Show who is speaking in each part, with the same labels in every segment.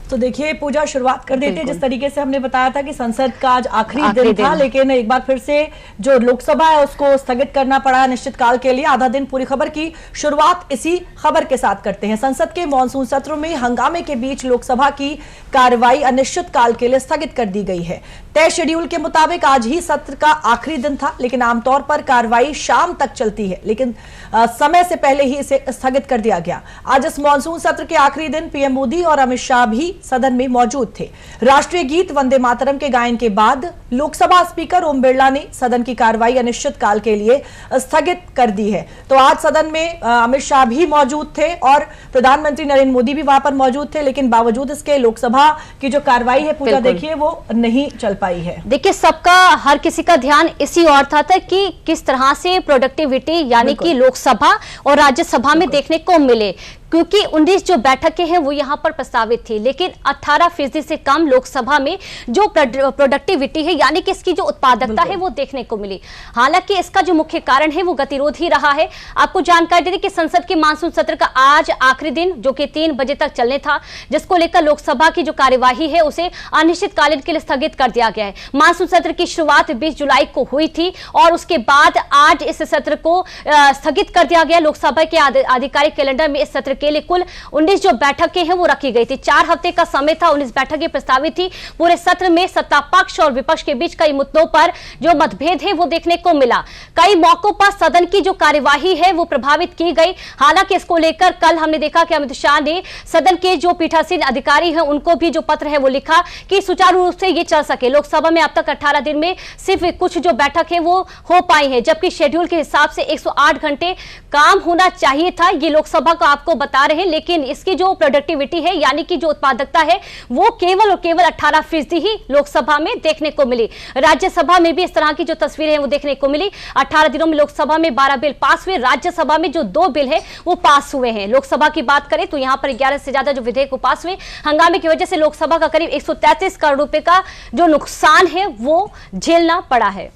Speaker 1: तो देखिए पूजा, शुरुआत कर देते हैं। जिस तरीके से हमने बताया था कि संसद का आज आखिरी दिन था, लेकिन एक बार फिर से जो लोकसभा है उसको स्थगित करना पड़ा अनिश्चितकाल के लिए। आधा दिन पूरी खबर की शुरुआत इसी खबर के साथ करते हैं। संसद के मॉनसून सत्र में हंगामे के बीच लोकसभा की कार्रवाई अनिश्चितकाल के लिए स्थगित कर दी गई है। तय शेड्यूल के मुताबिक आज ही सत्र का आखिरी दिन था, लेकिन आमतौर पर कार्रवाई शाम तक चलती है, लेकिन समय से पहले ही इसे स्थगित कर दिया गया। आज इस मॉनसून सत्र के आखिरी दिन पीएम मोदी और अमित शाह भी सदन में मौजूद थे। राष्ट्रीय गीत वंदे मातरम के गायन के बाद लोकसभा स्पीकर ओम बिरला ने सदन की कार्रवाई अनिश्चितकाल के लिए स्थगित कर दी है। तो आज सदन में अमित शाह भी मौजूद थे और प्रधानमंत्री नरेंद्र मोदी भी वहां पर मौजूद थे, लेकिन बावजूद इसके लोकसभा की जो कार्रवाई है पूजा देखिए वो नहीं चल पाई है।
Speaker 2: देखिए सबका, हर किसी का ध्यान इसी ओर था कि किस तरह से प्रोडक्टिविटी यानी कि लोकसभा और राज्यसभा में देखने को मिले, क्योंकि 19 जो बैठकें हैं वो यहाँ पर प्रस्तावित थी, लेकिन 18% से कम लोकसभा में जो प्रोडक्टिविटी है यानी कि इसकी जो उत्पादकता है वो देखने को मिली। हालांकि इसका जो मुख्य कारण है वो गतिरोध ही रहा है। आपको जानकारी दे दें कि संसद के मानसून सत्र का आज आखिरी दिन, जो कि 3 बजे तक चलने था, जिसको लेकर लोकसभा की जो कार्यवाही है उसे अनिश्चितकालीन के लिए स्थगित कर दिया गया है। मानसून सत्र की शुरुआत 20 जुलाई को हुई थी और उसके बाद आज इस सत्र को स्थगित कर दिया गया। लोकसभा के आधिकारिक कैलेंडर में इस सत्र के लिए कुल 19 जो बैठकें हैं वो रखी गई थी। 4 हफ्ते का समय था, 19 बैठकें प्रस्तावित थी। पूरे सत्र में सत्ता पक्ष और विपक्ष के बीच कई मुद्दों पर जो मतभेद है वो देखने को मिला। कई मौकों पर सदन की जो कार्यवाही है वो प्रभावित की गई। हालांकि इसको लेकर कल हमने देखा कि अमित शाह ने सदन के जो पीठासीन अधिकारी हैं उनको भी जो पत्र है वो लिखा कि सुचारू रूप से ये चल सके। लोकसभा में अब तक 18 दिन में सिर्फ कुछ जो बैठक है वो हो पाई है, जबकि शेड्यूल के हिसाब से 108 घंटे काम होना चाहिए था। ये लोकसभा को आपको बता रहे हैं, लेकिन इसकी जो प्रोडक्टिविटी है यानी कि जो उत्पादकता है वो केवल और केवल 18% ही लोकसभा में देखने को मिली। राज्यसभा में भी इस तरह की जो तस्वीरें हैं वो देखने को मिली। 18 दिनों में लोकसभा में 12 बिल पास हुए, राज्यसभा में जो 2 बिल है वो पास हुए हैं। लोकसभा की बात करें तो यहां पर 11 से ज्यादा जो विधेयक वो पास हुए। हंगामे की वजह से लोकसभा का करीब 133 करोड़ रुपए का जो नुकसान है वो झेलना पड़ा है।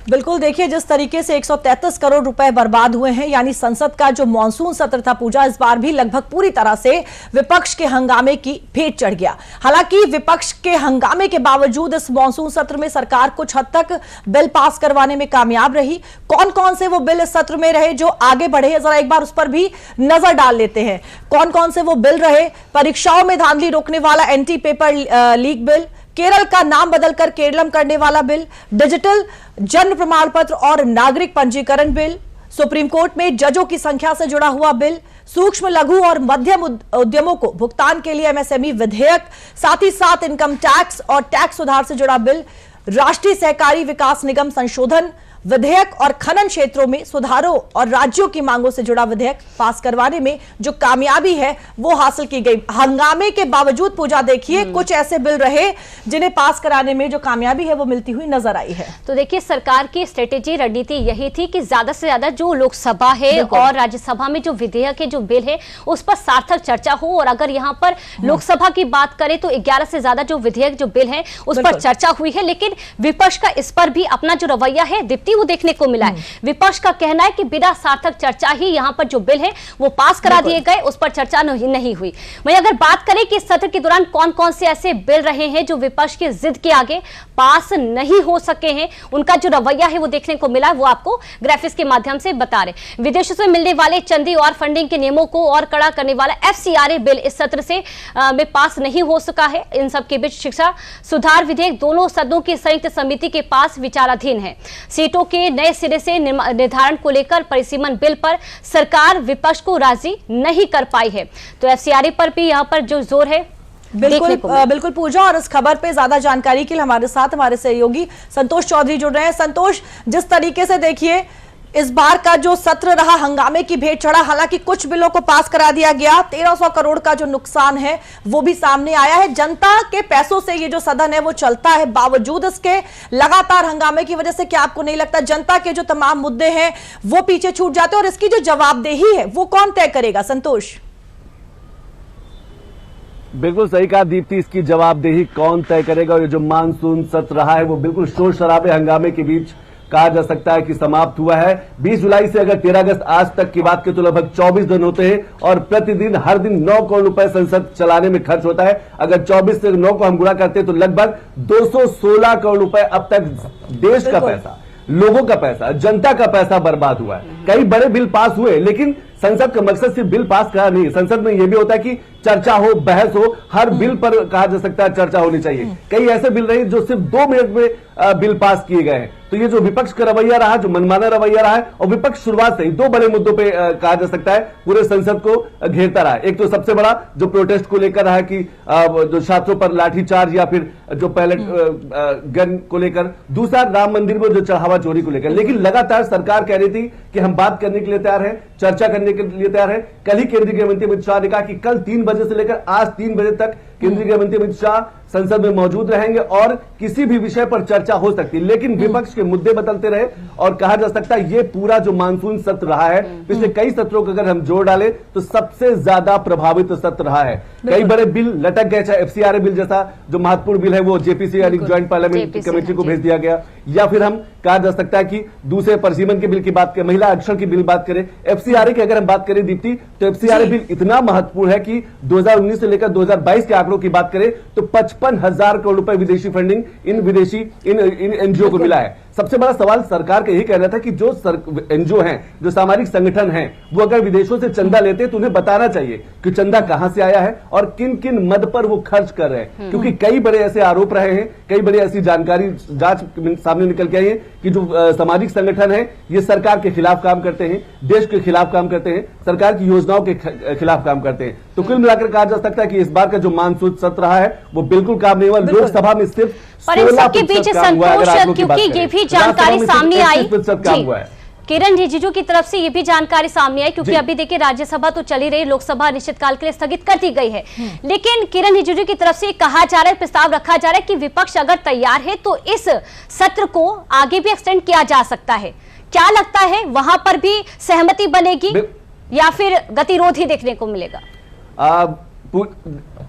Speaker 1: बिल्कुल, देखिए जिस तरीके से 133 करोड़ रुपए बर्बाद हुए हैं, यानी संसद का जो मॉनसून सत्र था पूजा, इस बार भी लगभग पूरी तरह से विपक्ष के हंगामे की भेंट चढ़ गया। हालांकि विपक्ष के हंगामे के बावजूद इस मॉनसून सत्र में सरकार कुछ हद तक बिल पास करवाने में कामयाब रही। कौन कौन से वो बिल इस सत्र में रहे जो आगे बढ़े हैं, जरा एक बार उस पर भी नजर डाल लेते हैं। कौन कौन से वो बिल रहे? परीक्षाओं में धांधली रोकने वाला anti paper leak bill, Kerala का नाम बदलकर केरलम करने वाला बिल, डिजिटल जन्म प्रमाण पत्र और नागरिक पंजीकरण बिल, सुप्रीम कोर्ट में जजों की संख्या से जुड़ा हुआ बिल, सूक्ष्म लघु और मध्यम उद्यमों को भुगतान के लिए एमएसएमई विधेयक, साथ ही साथ इनकम टैक्स और टैक्स सुधार से जुड़ा बिल, राष्ट्रीय सहकारी विकास निगम संशोधन विधेयक और खनन क्षेत्रों में सुधारों और राज्यों की मांगों से जुड़ा विधेयक पास करवाने में जो कामयाबी है वो हासिल की गई। हंगामे के बावजूद पूजा देखिए कुछ ऐसे बिल रहे जिन्हें पास कराने में जो कामयाबी है वो मिलती हुई नजर आई है।
Speaker 2: तो देखिए सरकार की स्ट्रेटेजी, रणनीति यही थी कि ज्यादा से ज्यादा जो लोकसभा है और राज्यसभा में जो विधेयक है, जो बिल है, उस पर सार्थक चर्चा हो। और अगर यहाँ पर लोकसभा की बात करें तो 11 से ज्यादा जो विधेयक, जो बिल है उस पर चर्चा हुई है, लेकिन विपक्ष का इस पर भी अपना जो रवैया है वो देखने को मिला है। विपक्ष का कहना है कि बिना सार्थक चर्चा ही यहां पर जो बिल है वो पास करा दिए गए, उस पर चर्चा नहीं हुई। वहीं अगर बात करें कि सत्र के दौरान कौन कौन से ऐसे बिल रहे हैं जो विपक्ष की जिद के आगे पास नहीं हो सके हैं, उनका जो रवैया है वो देखने को मिला, वो आपको ग्राफिक्स के माध्यम से बता रहे। विदेशों से मिलने वाले चंदी और फंडिंग के नियमों को और कड़ा करने वाला FCRA बिल इस सत्र से में पास नहीं हो सका है। इन सब के बीच शिक्षा सुधार विधेयक दोनों सदनों की संयुक्त समिति के पास विचाराधीन है। सीटों के नए सिरे से निर्धारण को लेकर परिसीमन बिल पर सरकार विपक्ष को राजी नहीं कर पाई है। तो FCRA पर भी यहाँ पर जो जोर है
Speaker 1: बिल्कुल पूजा। और इस खबर पे ज्यादा जानकारी के लिए हमारे साथ हमारे सहयोगी संतोष चौधरी जुड़ रहे हैं। संतोष, जिस तरीके से देखिए इस बार का जो सत्र रहा, हंगामे की भेंट चढ़ा। हालांकि कुछ बिलों को पास करा दिया गया, 1300 करोड़ का जो नुकसान है वो भी सामने आया है। जनता के पैसों से ये जो सदन है वो चलता है, बावजूद इसके लगातार हंगामे की वजह से क्या आपको नहीं लगता जनता के जो तमाम मुद्दे हैं वो पीछे छूट जाते हैं? और इसकी जो जवाबदेही है वो कौन तय करेगा? संतोष,
Speaker 3: बिल्कुल सही कहा दीप्ति, इसकी जवाबदेही कौन तय करेगा? और ये जो मानसून सत्र रहा है वो बिल्कुल शोर शराबे हंगामे के बीच कहा जा सकता है कि समाप्त हुआ है। 20 जुलाई से अगर 13 अगस्त आज तक की बात करें तो लगभग 24 दिन होते हैं और प्रतिदिन हर दिन 9 करोड़ रुपए संसद चलाने में खर्च होता है। अगर 24 से 9 को हम गुणा करते हैं तो लगभग 216 करोड़ रुपए अब तक देश का पैसा, लोगों का पैसा, जनता का पैसा बर्बाद हुआ है। कई बड़े बिल पास हुए लेकिन संसद का मकसद सिर्फ बिल पास करना नहीं है। संसद में यह भी होता है कि चर्चा हो, बहस हो, हर बिल पर कहा जा सकता है चर्चा होनी चाहिए। कई ऐसे बिल रहे जो सिर्फ 2 मिनट में बिल पास किए गए हैं। तो ये जो विपक्ष का रवैया रहा, जो मनमाना रवैया रहा है, और विपक्ष शुरुआत से ही 2 बड़े मुद्दों पे कहा जा सकता है पूरे संसद को घेरता रहा है। एक तो सबसे बड़ा जो प्रोटेस्ट को लेकर रहा कि जो छात्रों पर लाठीचार्ज या फिर जो पैलेट गन को लेकर, दूसरा राम मंदिर में जो चढ़ावा चोरी को लेकर। लेकिन लगातार सरकार कह रही थी कि हम बात करने के लिए तैयार है, चर्चा करने के लिए तैयार है। कल ही केंद्रीय गृह मंत्री अमित शाह ने कहा कि कल 3 बजे से लेकर आज 3 बजे तक केंद्रीय गृह मंत्री अमित शाह संसद में मौजूद रहेंगे और किसी भी विषय पर चर्चा हो सकती है। लेकिन विपक्ष के मुद्दे बदलते रहे और कहा जा सकता है ये पूरा जो मानसून सत्र रहा है, पिछले कई सत्रों को अगर हम जोड़ डालें तो सबसे ज्यादा प्रभावित सत्र रहा है। कई बड़े बिल लटक गए, चाहे एफसीआरए बिल जैसा जो महत्वपूर्ण बिल है वो जेपीसी यानी ज्वाइंट पार्लियामेंट कमेटी को भेज दिया गया, या फिर हम कहा जा सकता है कि दूसरे परिसीमन के बिल की बात करें, महिला आरक्षण की बिल बात करें, एफसीआरए की अगर हम बात करें दीप्ति, तो एफसीआरए बिल इतना महत्वपूर्ण है कि 2019 से लेकर 2022 के आंकड़ों की बात करें तो 55,000 करोड़ रुपए विदेशी फंडिंग इन एनजीओ को मिला है। सबसे बड़ा सवाल सरकार का यही कह रहा था कि जो एनजीओ हैं, जो सामाजिक संगठन हैं, वो अगर विदेशों से चंदा लेते हैं तो उन्हें बताना चाहिए कि चंदा कहां से आया है और किन किन मद पर वो खर्च कर रहे हैं। क्योंकि कई बड़े ऐसे आरोप रहे हैं, कई बड़ी ऐसी जानकारी जांच सामने निकल के आई है कि जो सामाजिक संगठन है ये सरकार के खिलाफ काम करते हैं, देश के खिलाफ काम करते हैं, सरकार की योजनाओं के खिलाफ काम करते हैं। तो कुल मिलाकर कहा जा सकता है कि इस बार का जो मानसून सत्र रहा है वो बिल्कुल काम नहीं हुआ। लोकसभा में सिर्फ
Speaker 2: पर इन सबके बीच संतोष, क्योंकि ये भी जानकारी सामने आई किरण रिजिजू की तरफ से, ये भी जानकारी सामने आई क्योंकि अभी देखिए राज्यसभा तो चली रही, लोकसभा अनिश्चितकाल के लिए स्थगित कर दी गई है। लेकिन किरण रिजिजू की तरफ से कहा जा रहा है, प्रस्ताव रखा जा रहा है कि विपक्ष अगर तैयार है तो इस सत्र को आगे भी एक्सटेंड किया जा सकता है। क्या लगता है वहां पर भी सहमति बनेगी या फिर गतिरोध ही देखने को मिलेगा?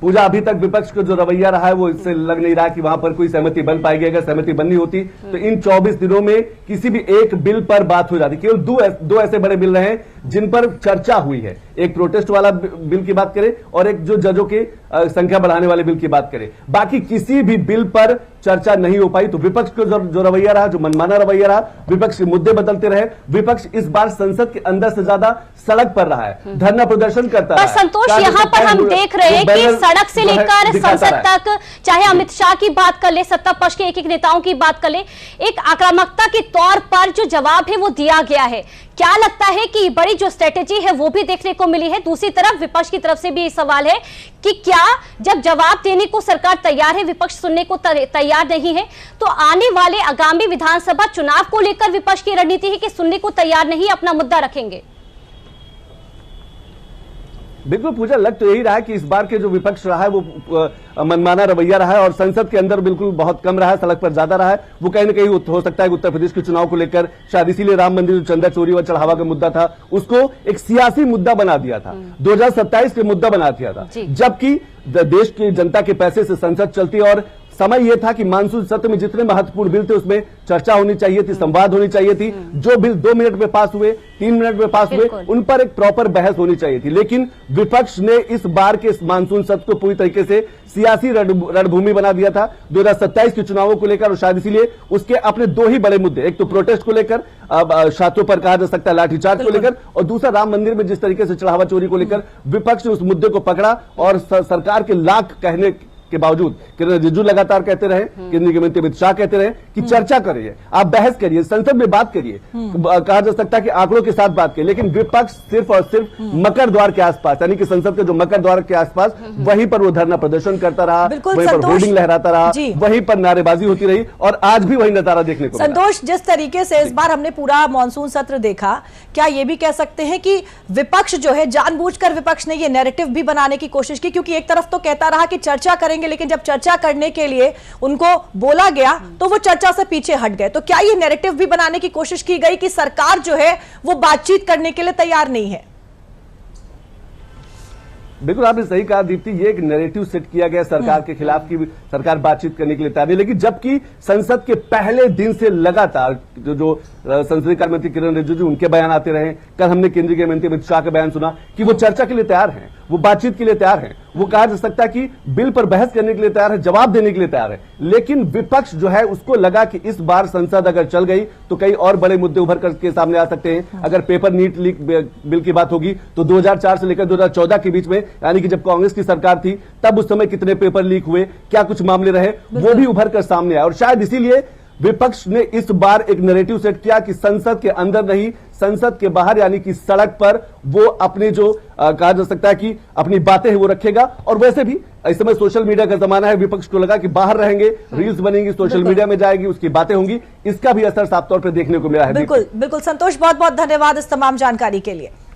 Speaker 3: पूजा, अभी तक विपक्ष का जो रवैया रहा है वो इससे लग नहीं रहा कि वहां पर कोई सहमति बन पाएगी। अगर सहमति बननी होती तो इन 24 दिनों में किसी भी एक बिल पर बात हो जाती। केवल दो ऐसे बड़े बिल रहे जिन पर चर्चा हुई है, एक प्रोटेस्ट वाला बिल की बात करें और एक जो जजों की संख्या बढ़ाने वाले बिल की बात करें। बाकी किसी भी बिल पर चर्चा नहीं हो पाई। तो विपक्ष का जो रवैया रहा, जो मनमाना रवैया रहा, विपक्ष के मुद्दे बदलते रहे। विपक्ष इस बार संसद के अंदर से ज्यादा सड़क पर रहा है, धरना प्रदर्शन करता है।
Speaker 2: संतोष, यहाँ पर हम देख रहे हैं कि सड़क से लेकर संसद तक, चाहे अमित शाह की बात कर ले, सत्ता पक्ष के एक नेताओं की बात कर ले, एक आक्रामकता के तौर पर जो जवाब है वो दिया गया है। क्या लगता है कि बड़ी जो स्ट्रेटेजी है वो भी देखने को मिली है? दूसरी तरफ विपक्ष की तरफ से भी सवाल है कि क्या जब जवाब देने को सरकार तैयार है, विपक्ष सुनने को तैयार नहीं है, तो आने वाले आगामी विधानसभा चुनाव को लेकर विपक्ष की रणनीति है कि सुनने को तैयार नहीं, अपना मुद्दा रखेंगे?
Speaker 3: बिल्कुल पूजा, लग तो यही रहा है कि इस बार के जो विपक्ष रहा है वो मनमाना रवैया रहा है और संसद के अंदर बिल्कुल बहुत कम रहा है, सड़क पर ज्यादा रहा है। वो कहीं ना कहीं हो सकता है कि उत्तर प्रदेश के चुनाव को लेकर शायद इसीलिए राम मंदिर जो चंदा चोरी व चढ़ावा का मुद्दा था उसको एक सियासी मुद्दा बना दिया था, 2027 के मुद्दा बना दिया था। जबकि देश की जनता के पैसे से संसद चलती और समय यह था कि मानसून सत्र में जितने महत्वपूर्ण बिल थे उसमें चर्चा होनी चाहिए थी, संवाद होनी चाहिए थी। जो बिल 2 मिनट में पास हुए, 3 मिनट में पास हुए, उन पर एक प्रॉपर बहस होनी चाहिए थी। लेकिन विपक्ष ने इस बार के इस मानसून सत्र को पूरी तरीके से सियासी रणभूमि बना दिया था 2027 के चुनावों को लेकर। और शायद इसीलिए उसके अपने 2 ही बड़े मुद्दे, एक तो प्रोटेस्ट को लेकर, छात्रों पर कहा जा सकता है लाठीचार्ज को लेकर, और दूसरा राम मंदिर में जिस तरीके से चढ़ावा चोरी को लेकर विपक्ष ने उस मुद्दे को पकड़ा। और सरकार के लाख कहने के बावजूद किरण रिजिजू लगातार कहते रहे, केंद्रीय गृह मंत्री अमित शाह कहते रहे कि चर्चा करिए, आप बहस करिए, संसद में बात करिए, कहा जा सकता है कि आंकड़ों के साथ बात करिए। लेकिन विपक्ष सिर्फ और सिर्फ मकर द्वार के आसपास, यानी कि संसद के जो मकर द्वार के आसपास, वहीं पर वो धरना प्रदर्शन करता रहा, वहीं पर होर्डिंग लहराता रहा, वहीं पर नारेबाजी होती रही और आज भी वही नजारा देखने को मिला।
Speaker 1: संतोष, जिस तरीके से इस बार हमने पूरा मानसून सत्र देखा, क्या ये भी कह सकते हैं कि विपक्ष जो है जानबूझकर विपक्ष ने ये नैरेटिव भी बनाने की कोशिश की? क्योंकि एक तरफ तो कहता रहा कि चर्चा करेंगे, लेकिन जब चर्चा करने के लिए उनको बोला गया तो वो चर्चा से पीछे हट गए। तो क्या ये नैरेटिव भी बनाने की कोशिश की गई कि सरकार जो है वो बातचीत करने के लिए तैयार नहीं है?
Speaker 3: बिल्कुल आपने सही कहा दीप्ति, ये एक नैरेटिव सेट किया गया सरकार के खिलाफ की सरकार बातचीत करने के लिए तैयार नहीं, लेकिन जबकि संसद के पहले दिन से लगातार जो संसदीय कार्य मंत्री किरण रिजिजू उनके बयान आते रहे। कल हमने केंद्रीय गृह मंत्री अमित शाह का बयान सुना कि वो चर्चा के लिए तैयार हैं, वो बातचीत के लिए तैयार हैं, वो कहा जा सकता है कि बिल पर बहस करने के लिए तैयार है, जवाब देने के लिए तैयार है। लेकिन विपक्ष जो है उसको लगा कि इस बार संसद अगर चल गई तो कई और बड़े मुद्दे उभर करके सामने आ सकते हैं। अगर पेपर नीट लीक बिल की बात होगी तो 2004 से लेकर 2014 के बीच में, यानी कि जब कांग्रेस की सरकार थी तब उस समय कितने पेपर लीक हुए, क्या कुछ मामले रहे, वो भी उभर कर सामने आए। और शायद इसीलिए विपक्ष ने इस बार एक नैरेटिव सेट किया कि संसद के अंदर नहीं, संसद के बाहर यानी कि सड़क पर वो अपने जो कहा जा सकता है कि अपनी बातें हैं वो रखेगा। और वैसे भी इस समय सोशल मीडिया का जमाना है, विपक्ष को लगा कि बाहर रहेंगे, रील्स बनेंगी, सोशल मीडिया में जाएगी, उसकी बातें होंगी, इसका भी असर साफ तौर पर देखने को मिला है।
Speaker 1: बिल्कुल बिल्कुल संतोष, बहुत बहुत धन्यवाद इस तमाम जानकारी के लिए।